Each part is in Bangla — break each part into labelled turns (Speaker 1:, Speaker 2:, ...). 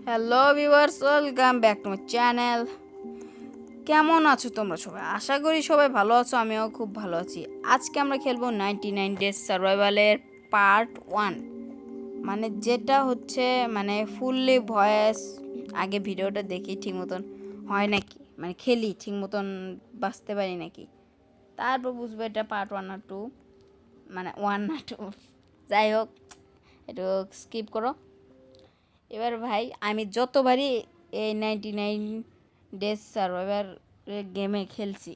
Speaker 1: Hello viewers, welcome back to my channel. কেমন আছো তোমরা সবাই? আশা করি সবাই ভালো আছো, আমিও খুব ভালো আছি। আজকে আমরা খেলবো 99 ডেজ সার্ভাইভালের পার্ট 1, মানে যেটা হচ্ছে মানে ফুললি ভয়েস। আগে ভিডিওটা দেখি ঠিক মতন হয় নাকি, মানে খেলি ঠিক মতন বাঁচতে পারি নাকি, তারপর বুঝবো এটা পার্ট 1 না 2, মানে 1 না 2। যাই হোক, একটু স্কিপ করো। এবার ভাই আমি যতবারই এই 99 ডেজ সার্ভাইভার গেমে খেলছি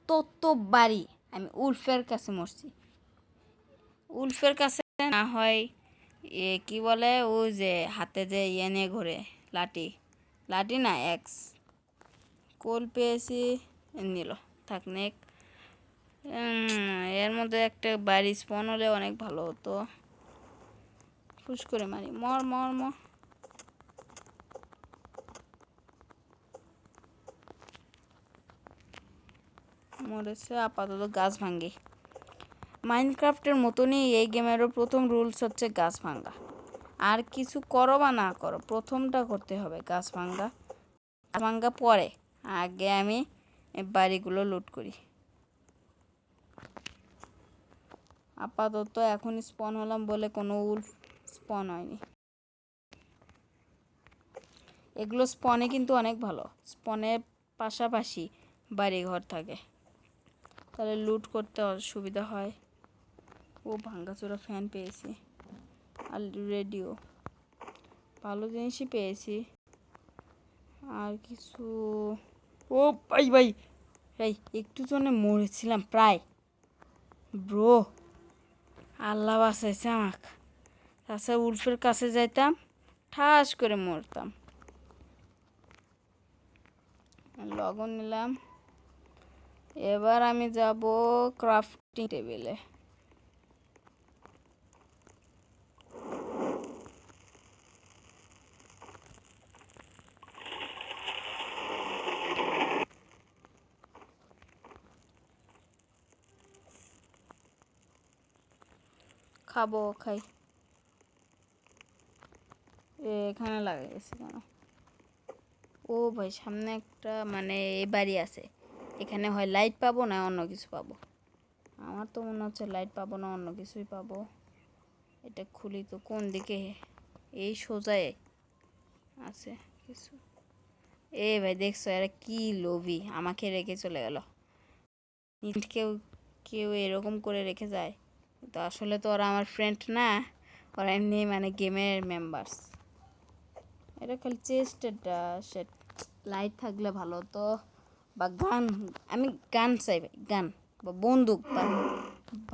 Speaker 1: ততবারই আমি উলফের কাছে মরছি। উলফের কাছে না হয় কি বলে, ওই যে হাতে যে নিয়ে ঘোরে, লাঠি লাঠি না এক্স কোল পেয়েছি, নিল থাক নেক। এর মধ্যে একটা বাড়ি স্পন হলে অনেক ভালো হতো। ফুস করে মারি, মর মর মর। মরেছে আপাতত গাছ ভাঙ্গি। মাইনক্রাফটের মতনই এই গেমেরও প্রথম রুলস হচ্ছে গাছ ভাঙ্গা। আর কিছু করো বা না করো, প্রথমটা করতে হবে গাছ ভাঙ্গা। গাছ ভাঙ্গা পরে আগে আমি বাড়িগুলো লুট করি। আপাতত এখন স্পন হলাম বলে কোনো উলফ স্পন হয়নি। এগুলো স্পনে কিন্তু অনেক ভালো, স্পনের পাশাপাশি বাড়িঘর থাকে, তাহলে লুট করতে অসুবিধা হয়। ও ভাঙ্গাচোরা ফ্যান পেয়েছি আর রেডিও, ভালো জিনিসই পেয়েছি। আর কিছু, ও ভাই ভাই ভাই একটু জন্য মরেছিলাম প্রায়, ব্রো আল্লাহ বাঁচাইছে আমাকে। তাছাড়া উলফের কাছে যাইতাম, ঠাস করে মরতাম। লগন নিলাম। এবার আমি যাব ক্রাফটিং টেবিলে। খাবো, খাই। এখানে লাগাইছি কেন? ও ভাই সামনে একটা মানে এই বাড়ি আছে, এখানে হয় লাইট পাবো না অন্য কিছু পাবো। আমার তো মনে হচ্ছে লাইট পাবো না অন্য কিছুই পাবো। এটা খুলি তো কোন দিকে? এই সোজায় আছে কিছু। এ ভাই দেখছো এরা কি লোভী, আমাকে রেখে চলে গেল। কেউ কেউ এরকম করে রেখে যায়, তো আসলে তো ওরা আমার ফ্রেন্ড না, ওরা এমনি মানে গেমের মেম্বার্স। এটা খালি চেস্টেডটা সেট, লাইট থাকলে ভালো তো, বা গান। আমি গান চাই ভাই, গান বা বন্দুক বা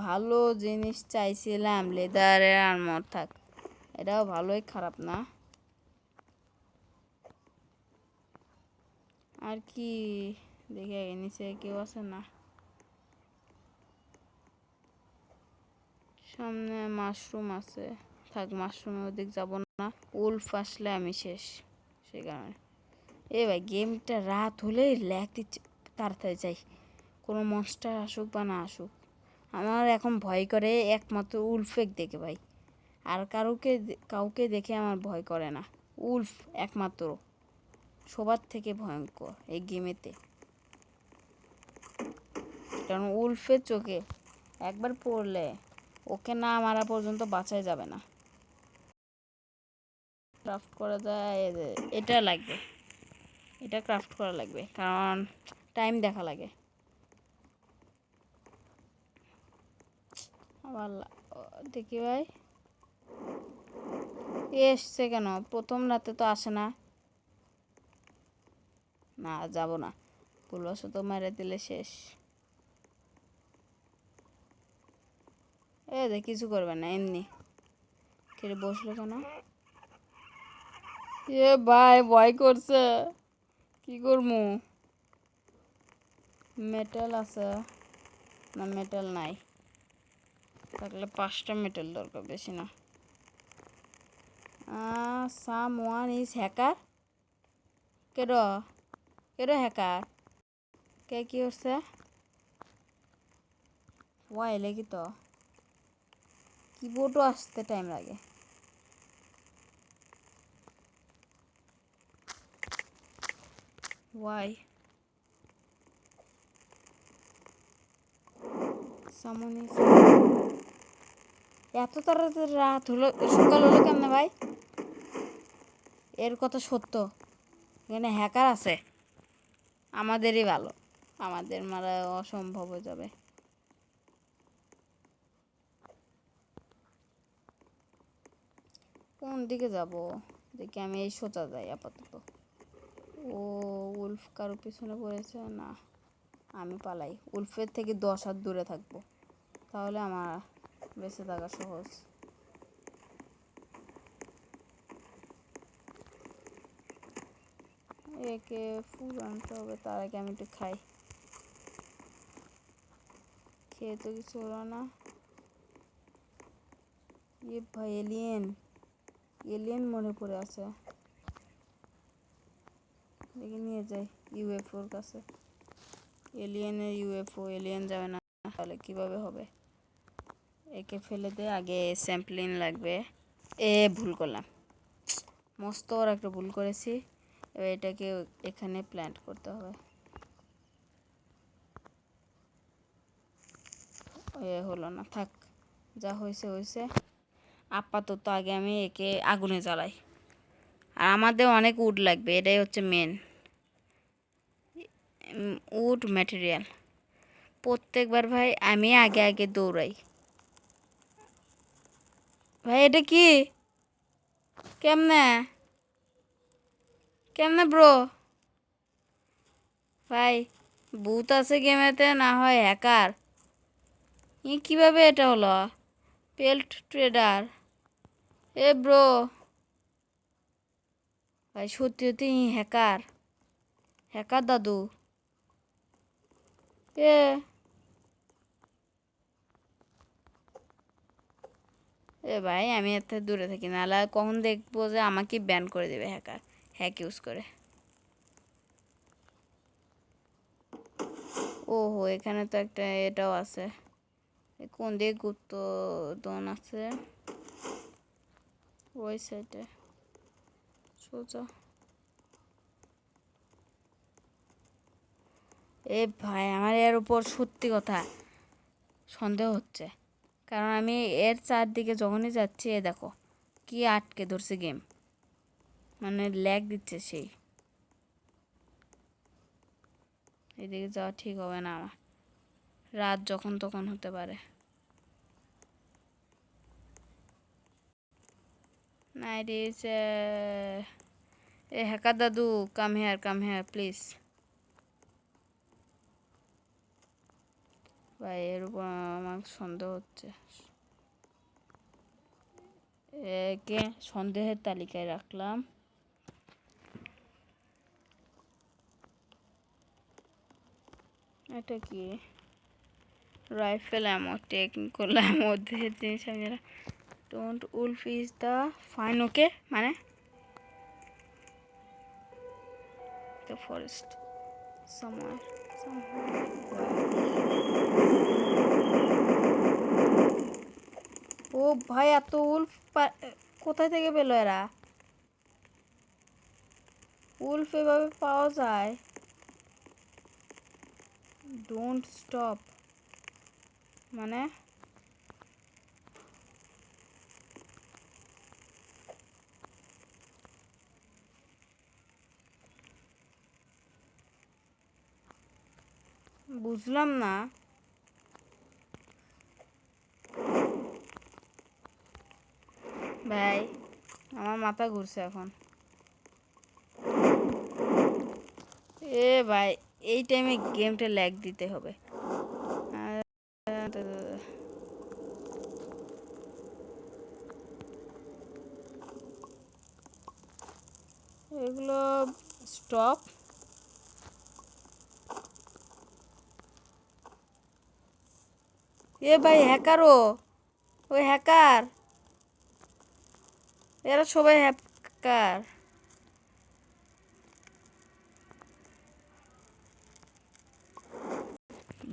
Speaker 1: ভালো জিনিস চাইছিলাম। লেদারের আর্মর থাক, এটাও ভালোই, খারাপ না। আর কি দেখে নিচে কেউ আছে না? সামনে মাশরুম আছে, থাক মাশরুমের ওদিক যাব না, উলফ আসলে আমি শেষ। সে কারণে এ ভাই গেমটা রাত হলেই ল্যাগ দিচ্ছে, তাড়াতাড়ি যাই, কোনো মনস্টার আসুক বা না আসুক। আমার এখন ভয় করে একমাত্র উলফেক দেখে ভাই, আর কাউকে দেখে আমার ভয় করে না। উলফ একমাত্র সবার থেকে ভয়ঙ্কর এই গেমেতে, কারণ উলফের চোখে একবার পড়লে ওকে না মারা পর্যন্ত বাঁচাই যাবে না। ক্রাফট করা যায়, এটা লাগবে, এটা ক্রাফট করা লাগবে, কারণ টাইম দেখা লাগে। আবার দেখি ভাই এসছে কেন? প্রথম রাতে তো আসে না। না যাব না, ভুলবশত মেরে দিলে শেষ। দেখ কিছু করবে না, এমনি কেটে বসলো কেন? এ ভাই ভয় করছে, কি করবো? মেটাল আছে না? মেটাল নাই, থাকলে 5টা মেটাল দরকার, বেশি না। Someone is hacker. কেডো কেডো হ্যাকার? কে কি করছে? ওয়াই লেগে তো কিবোর্ডও আসতে টাইম লাগে। ওয়াই সামনে এত তাড়াতাড়ি রাত হলো, সকাল হলো কেমনে ভাই? এর কথা সত্য, এখানে হ্যাকার আছে। আমাদেরই ভালো, আমাদের মারা অসম্ভব হয়ে যাবে। কোন দিকে যাব? দেখি আমি এই সোজা যাই আপাতত। ও উল্ফ কারো পিছনে পড়েছে না, আমি পালাই। উল্ফের থেকে 10 হাত দূরে থাকবো, তাহলে আমার বেঁচে থাকা সহজ। একে ফুল আনতে হবে, তার আগে আমি একটু খাই। খেয়ে তো কিছু হলো না। ইয়ে ভাই, এলিয়েন এলিয়েন মনে পড়ে আছে, দেখে নিয়ে যাই ইউএফওর কাছে। এলিয়েনের ইউএফও, এলিয়েন যাবে না, তাহলে কিভাবে হবে? একে ফেলে দে, আগে স্যাম্পলিং লাগবে। ভুল করলাম, মস্ত বড় একটা ভুল করেছি। এবার এটাকে এখানে প্ল্যান্ট করতে হবে। হলো না, থাক, যা হয়েছে হয়েছে। আপাতত আগে আমি একে আগুনে জ্বালাই। আর আমাদের অনেক উড লাগবে, এটাই হচ্ছে মেন উড ম্যাটেরিয়াল। প্রত্যেকবার ভাই আমি আগে আগে দৌড়াই। ভাই এটা কি? কেমনে কেমনে ব্রো? ভাই ভূত আছে গেমেতে, না হয় হ্যাকার। কিভাবে এটা হলো? পেল্ট ট্রেডার, ব্রো ভাই সত্যি সত্যি হ্যাকার, হ্যাকার দাদু। এ ভাই আমি এত দূরে থাকি, নাহলে কখন দেখবো যে আমাকে ব্যান করে দেবে হ্যাকার, হ্যাক ইউজ করে। ওহো, এখানে তো একটা এটাও আছে। কোন দিকে গুপ্তধন আছে? ওই সাইডে সোজা। ভাই আমার এর উপর সত্যি কথা সন্দেহ হচ্ছে, কারণ আমি এর চারদিকে যখনই যাচ্ছি দেখো কি আটকে ধরছে গেম, মানে ল্যাগ দিচ্ছে সেই। এদিকে যাওয়া ঠিক হবে না আমার, রাত যখন তখন হতে পারে। না, it is হ্যাকার দাদু, কাম হেয়ার প্লিজ। ভাই এর উপর আমার সন্দেহ হচ্ছে, একে সন্দেহের তালিকায় রাখলাম। এটা কি? রাইফেল অ্যামো, টেকনিক্যাল অ্যামো জিনিস আমি জানি। Don't wolf is the fine, okay মানে দ্য ফরেস্ট somewhere. ও ভাই, এত উল্ফ কোথায় থেকে পেলো এরা? উল্ফ এভাবে পাওয়া যায়? ডোন্ট স্টপ মানে? বুঝলাম না ভাই, আমার মাথা ঘুরছে এখন। ভাই এই টাইমে গেমটা ল্যাগ দিতে হবে। এগুলো স্টপ। ভাই হ্যাকারও, ওই হ্যাকার, এরা সবাই হ্যাকার।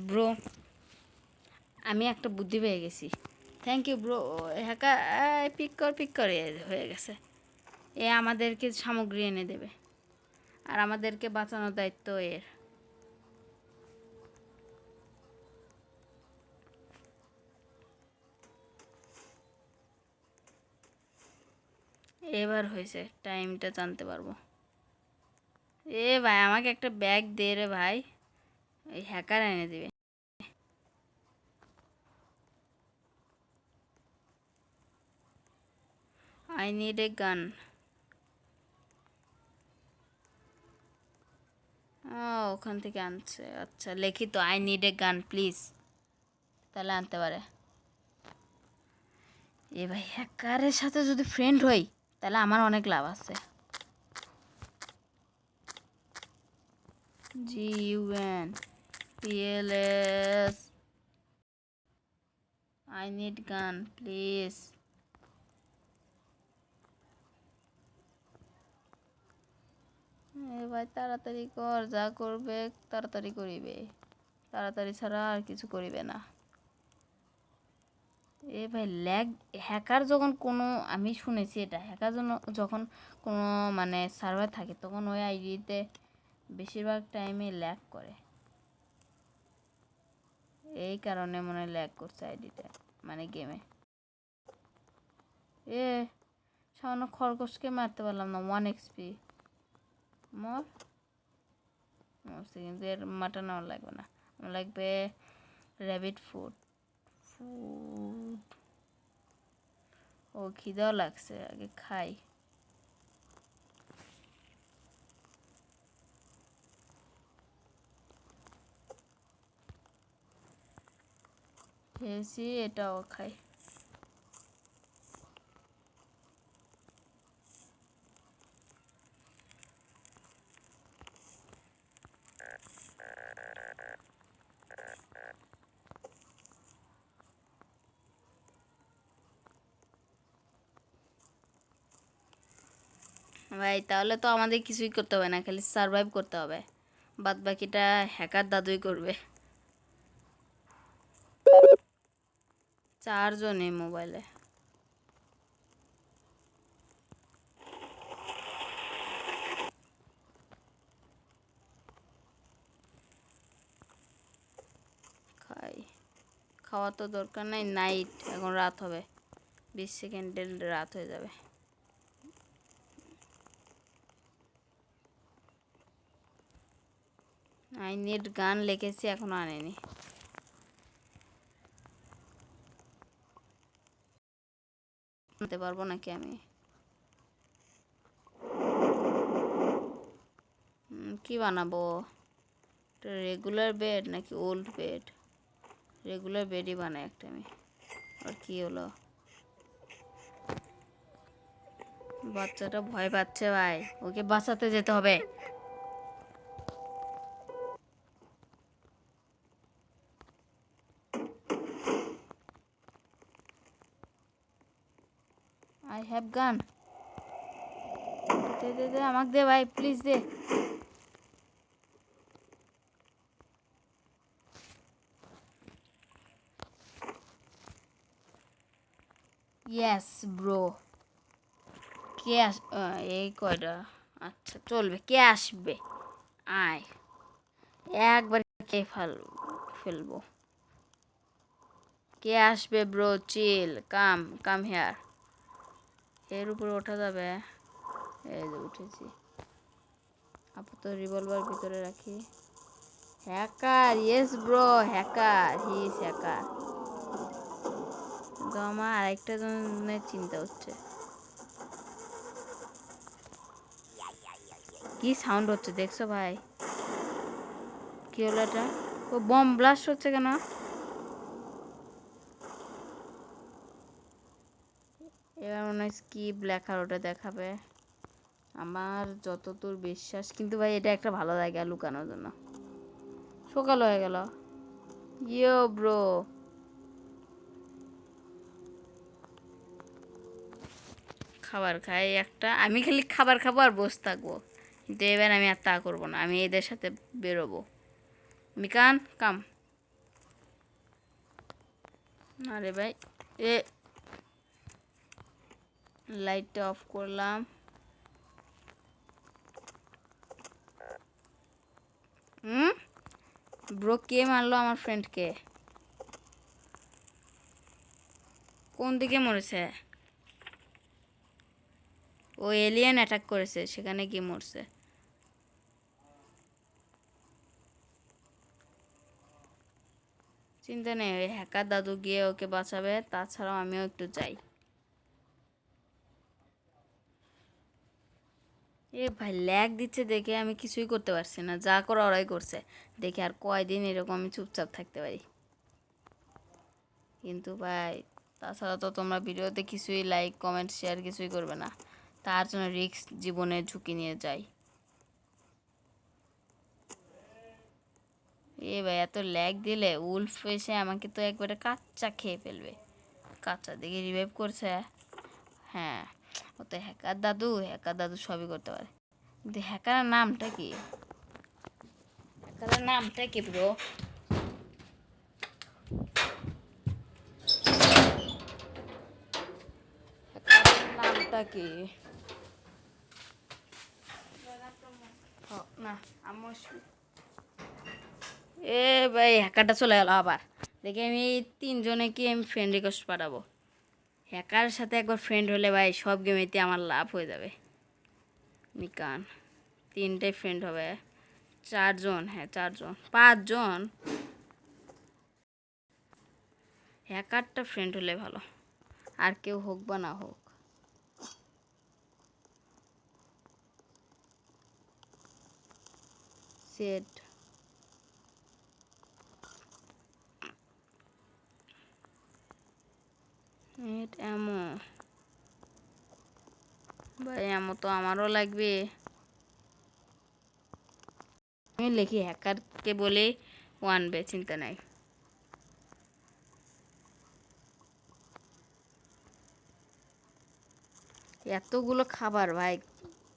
Speaker 1: ব্রো আমি একটা বুদ্ধি পেয়ে গেছি, থ্যাংক ইউ ব্রো। হ্যাকার পিক কর হয়ে গেছে। আমাদেরকে সামগ্রী এনে দেবে। আর আমাদেরকে বাঁচানোর দায়িত্ব এর। এবার হয়েছে, টাইমটা জানতে পারবো। এ ভাই আমাকে একটা ব্যাগ দে রে ভাই, এই হ্যাকার এনে দিবে। আই নিড এ গান। ওখান থেকে আনছে, আচ্ছা লিখি তো, আই নিড এ গান প্লিজ, তাহলে আনতে পারে। এ ভাই হ্যাকারের সাথে যদি ফ্রেন্ড হই তাহলে আমার অনেক লাভ আছে। GUNPLS আই নিড গান প্লিজ। এ ভাই তাড়াতাড়ি কর, যা করবে তাড়াতাড়ি করিবে, তাড়াতাড়ি ছাড়া আর কিছু করিবে না। এ ভাই ল্যাগ, হ্যাকার যখন কোনো, আমি শুনেছি এটা, হ্যাকার যখন কোনো মানে সার্ভার থাকে তখন ওই আইডিতে বেশিরভাগ টাইমে ল্যাগ করে, এই কারণে মনে হয় ল্যাগ করছে আইডিটা, মানে গেমে। এ সামান্য খরগোশকে মারতে পারলাম না, 1 XP মরছে, কিন্তু এর মাটন আমার লাগবে না, আমার লাগবে র্যাবিট ফুড। ও খিদাও লাগছে, আগে খাই। খেয়েছি, এটাও খাই। ভাই তাহলে তো আমাদের কিছুই করতে হবে না, খালি সারভাইভ করতে হবে, বাদ বাকিটা হ্যাকার দাদুই করবে। 4 জন এই মোবাইলে। খাই, খাওয়া তো দরকার নাই, নাইট, এখন রাত হবে, 20 সেকেন্ডের রাত হয়ে যাবে। আই নিড গান লিখেছি, এখনো আনেনি। আনতে পারবো নাকি আমি? কি বানাবো, রেগুলার বেড নাকি ওল্ড বেড? রেগুলার বেডই বানাই একটা আমি। আর কি হলো, বাচ্চাটা ভয় পাচ্ছে ভাই, ওকে বাঁচাতে যেতে হবে। আই হ্যাভ গান, দে দে দে আমাকে দে ভাই, প্লিজ দে। Yes bro. কে এই কয়টা, আচ্ছা চলবে, কে আসবে, আয় একবার কে ফেলবো। কে আসবে bro, chill, come come here. এর উপরে ওঠা যাবে? এই যে উঠেছি, আপাতত রিভলভার ভিতরে রাখি। Hacker, yes bro, hacker, he is hacker. কিন্তু আমার আরেকটা জনের চিন্তা হচ্ছে, কি সাউন্ড হচ্ছে দেখছো ভাই? কি হলো এটা? ও বম ব্লাস্ট হচ্ছে কেন? এবার মনে হয় স্কিপ লেখার ওটা দেখাবে, আমার যতদূর বিশ্বাস। কিন্তু ভাই এটা একটা ভালো জায়গা লুকানোর জন্য। সকাল হয়ে গেল। ইয়ো ব্রো, খাবার খাই একটা, আমি খালি খাবার খাবো আর বসে থাকবো, কিন্তু এবার আমি আর তা করবো না, আমি এদের সাথে বেরোবো। মিকান কাম। আরে ভাই, এ লাইটটা অফ করলাম। হুম, ব্রো কে মারলো আমার ফ্রেন্ডকে? কোন দিকে মরেছে? ও এলিয়েন অ্যাটাক করেছে, সেখানে গিয়ে মরছে। চিন্তা নেই, ওই হ্যাকার দাদু গিয়ে ওকে বাঁচাবে, তাছাড়াও আমিও একটু যাই। এ ভাই ল্যাগ দিচ্ছে দেখে আমি কিছুই করতে পারছি না, যা করে ওরাই করছে। দেখে আর কয়দিন এরকম আমি চুপচাপ থাকতে পারি। কিন্তু ভাই তাছাড়া তো তোমরা ভিডিওতে কিছুই লাইক কমেন্ট শেয়ার কিছুই করবে না, তার জন্য রিস্ক জীবনের ঝুঁকি নিয়ে যাই। এ ভাই এত ল্যাগ দিলে উলফ এসে আমাকে তো একবারে কাচ্চা খেয়ে ফেলবে। কাচ্চা দিকে রিভাইভ করছে। হ্যাঁ, ও তো হ্যাকার দাদু, হ্যাকার দাদু সবই করতে পারে। কিন্তু হ্যাকারের নামটা কি? হ্যাকারের নামটা কি ব্রো? হ্যাকারের নামটা কি? না আমার এ ভাই হ্যাকারটা চলে গেল আবার। দেখি আমি এই তিনজনে কি আমি ফ্রেন্ড রিকোয়েস্ট পাঠাবো। হ্যাকারের সাথে একবার ফ্রেন্ড হলে ভাই সব গেমেতে আমার লাভ হয়ে যাবে। মিকান 3টে ফ্রেন্ড হবে। 4জন, হ্যাঁ 4জন, 5জন। হ্যাকারটা ফ্রেন্ড হলে ভালো, আর কেউ হোক বা না হোক। সেট নেট এমো, ভাই এমো তো আমারও লাগবে। আমি লিখি হ্যাকারকে বলে 1 বে, চিন্তা নাই। এতগুলো খাবার ভাই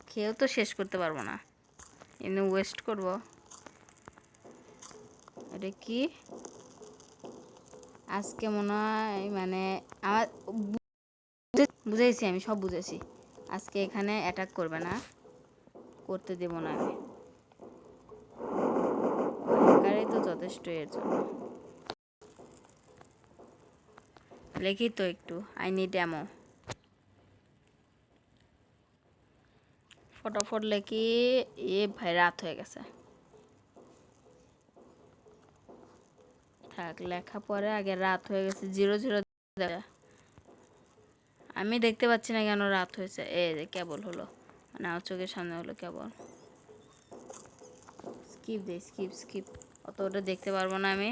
Speaker 1: খেয়েও তো শেষ করতে পারবো না, এমনি ওয়েস্ট করব। এটা কি? আজকে মনে হয় মানে আমার বুঝাইছি, আমি সব বুঝেছি। আজকে এখানে অ্যাটাক করবে না, করতে দেব না আমি। হ্যাকারই তো যথেষ্ট এর জন্য। লিখি তো একটু আই নিড অ্যামো, ফটাফট লেখি। এ ভাই রাত হয়ে গেছে, থাক লেখা পরে, আগে রাত হয়ে গেছে। 00 আমি দেখতে পাচ্ছি না কেন রাত হয়েছে। এই যে কেবল হলো, মানে আমার চোখের সামনে হলো কেবল। স্কিপ দে, স্কিপ স্কিপ, অত ওটা দেখতে পারবো না আমি।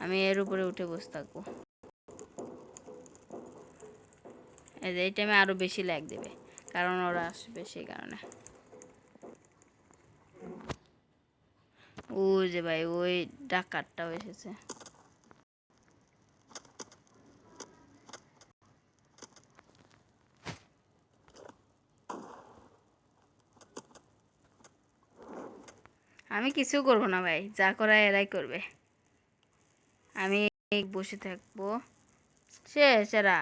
Speaker 1: আমি এর উপরে উঠে বসে থাকবো। এই যে এই টাইমে আরও বেশি ল্যাগ দেবে, কারণ ওরা আসবে সেই কারণে। ওই যে ভাই ওই ডাকাতটাও এসেছে। আমি কিছু করব না ভাই, যা করা এরাই করবে। আমি বসে থাকবো। শেষ, এরা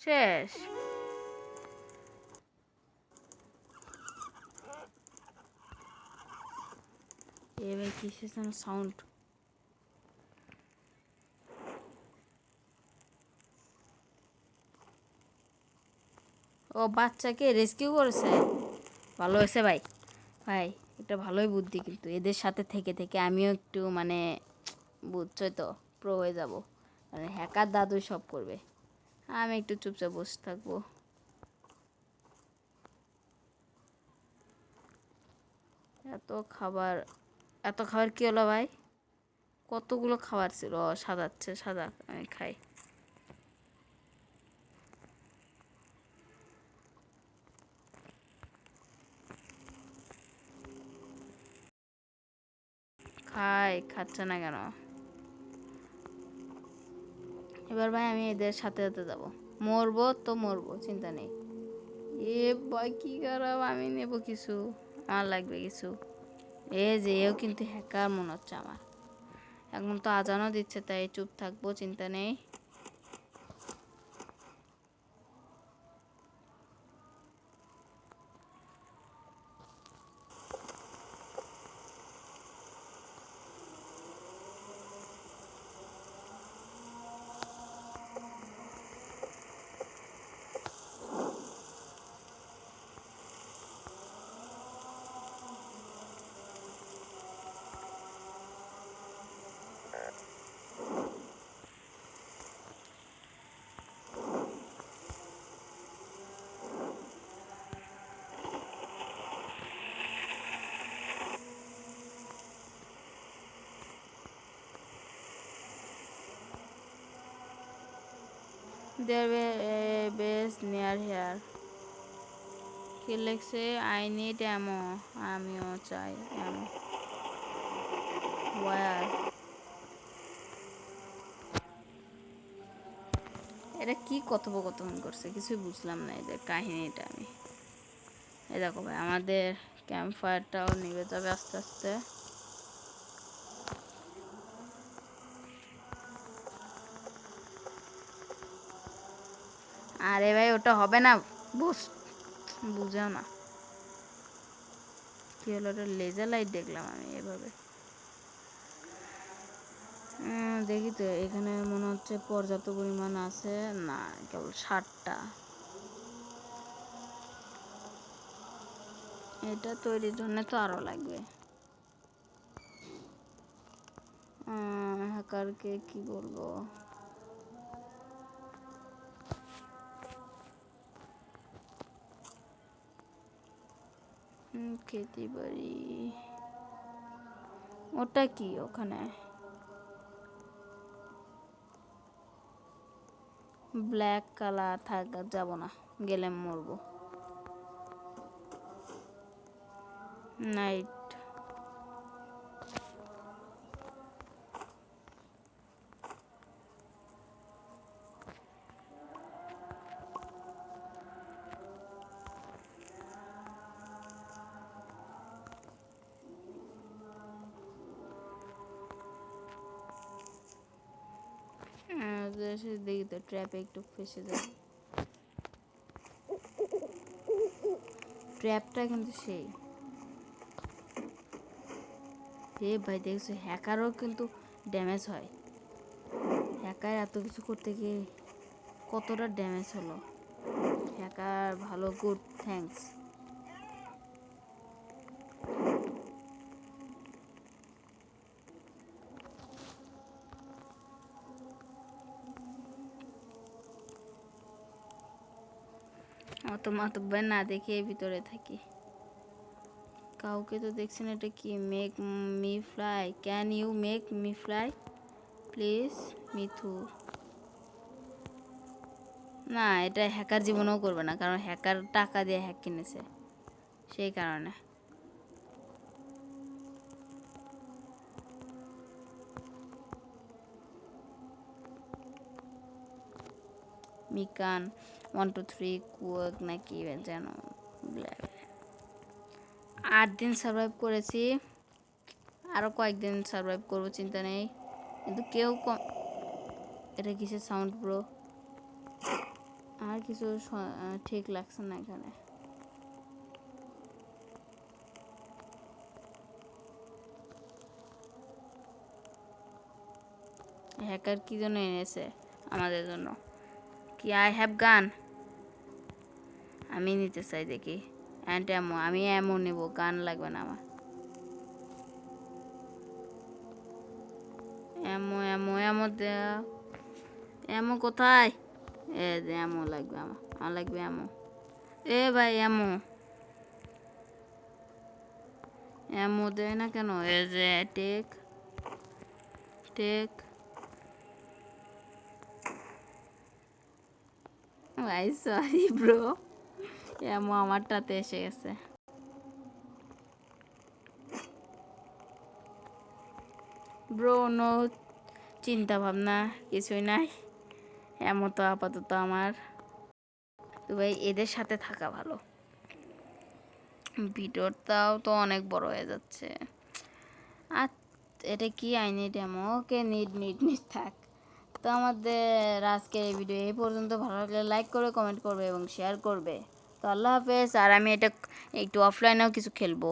Speaker 1: শেষ। এ ভাই কিসের যেন সাউন্ড? ও বাচ্চাকে রেস্কিউ করেছে, ভালো হয়েছে ভাই। ভাই এটা ভালোই বুদ্ধি, কিন্তু এদের সাথে থেকে থেকে আমিও একটু মানে বুঝছই তো প্রো হয়ে যাব, মানে হ্যাকার দাদুই সব করবে, আমি একটু চুপচাপ বসে থাকবো। এত খাবার, এত খাবার কি হলো ভাই? কতগুলো খাবার ছিল, সাজাচ্ছে, সাদা আমি খাই। খাই, খাচ্ছে না কেন? এবার ভাই আমি এদের সাথে সাথে যাবো, মরবো তো মরবো, চিন্তা নেই। এ ভাই কি খারাপ, আমি নেব কিছু, আমার লাগবে কিছু। এ যে এও কিন্তু হ্যাকার মনে হচ্ছে আমার। এখন তো আজানও দিচ্ছে, তাই চুপ থাকবো, চিন্তা নেই। দেয়ার বেস নিয়ার হেয়ার। কি লিখছে? I need অ্যামো। আমিও চাই অ্যামো। ওয়ার? এটা কি কথোপকথন করছে কিছুই বুঝলাম না এদের কাহিনীটা আমি। এই দেখো ভাই আমাদের ক্যাম্প ফায়ারটাও নিভে যাবে আস্তে আস্তে। আরে ভাই ওটা হবে না, বুঝাও না। কি হলো? ওটা লেজার লাইট দেখলাম আমি এভাবে। দেখি তো এখানে মনে হচ্ছে পর্যাপ্ত পরিমাণ আছে। না, কেবল 60টা। এটা তৈরির জন্য তো আরো লাগবে। হ্যাকারকে কি বলবো? খেতে পারি। ওটা কি ওখানে? ব্ল্যাক কালার থাক, যাব না, গেলে মরবো। নাইট। দেখি তো ট্র্যাপে একটু ফেসে যায়। ট্র্যাপটা কিন্তু সেই ভাই দেখছো, হ্যাকারও কিন্তু ড্যামেজ হয়। হ্যাকার এত কিছু করতে গিয়ে কতটা ড্যামেজ হলো। হ্যাকার ভালো, গুড, থ্যাঙ্কস। অত মাতব্বর না দেখে ভিতরে থাকি। কাউকে তো দেখছি না। এটা কি? Make me fly. Can you make me fly please? Mithu. না, এটা হ্যাকার জীবনেও করবে না, কারণ হ্যাকার টাকা দিয়ে হ্যাক কিনেছে, সেই কারণে। মিকান 1 2 3 কুয়াক নাকি যেন। 8 দিন সার্ভাইভ করেছি, আরও কয়েকদিন সার্ভাইভ করবো, চিন্তা নেই। কিন্তু কেউ এটা কিসের সাউন্ড ব্রো? আর কিছু ঠিক লাগছে না এখানে। হ্যাকার কি জন্য এনেছে আমাদের জন্য? কি আই হ্যাভ গান? আমি নিতে চাই, দেখি। অ্যান্ড অ্যামো, আমি অ্যামো নেব, গান লাগবে না আমার। অ্যামো অ্যামো অ্যামো দেয়া। অ্যামো কোথায়? অ্যামো লাগবে আমার লাগবে অ্যামো। ভাই অ্যামো, অ্যামো দেয় না কেন? যে টেক টেক। ভাই সরি ব্রো, অ্যামো আমারটাতে এসে গেছে। ব্রো নো চিন্তা ভাবনা কিছুই নাই, এমন তো আপাতত আমার। তো ভাই এদের সাথে থাকা ভালো। ভিডিওটাও তো অনেক বড় হয়ে যাচ্ছে। আর এটা কি? I need অ্যামো। Okay, need need need থাক। তো আমাদের আজকের এই ভিডিও এই পর্যন্ত। ভালো লাগলে লাইক করবে, কমেন্ট করবে এবং শেয়ার করবে। তো আল্লাহ হাফেজ। আর আমি এটা একটু অফলাইনেও কিছু খেলবো।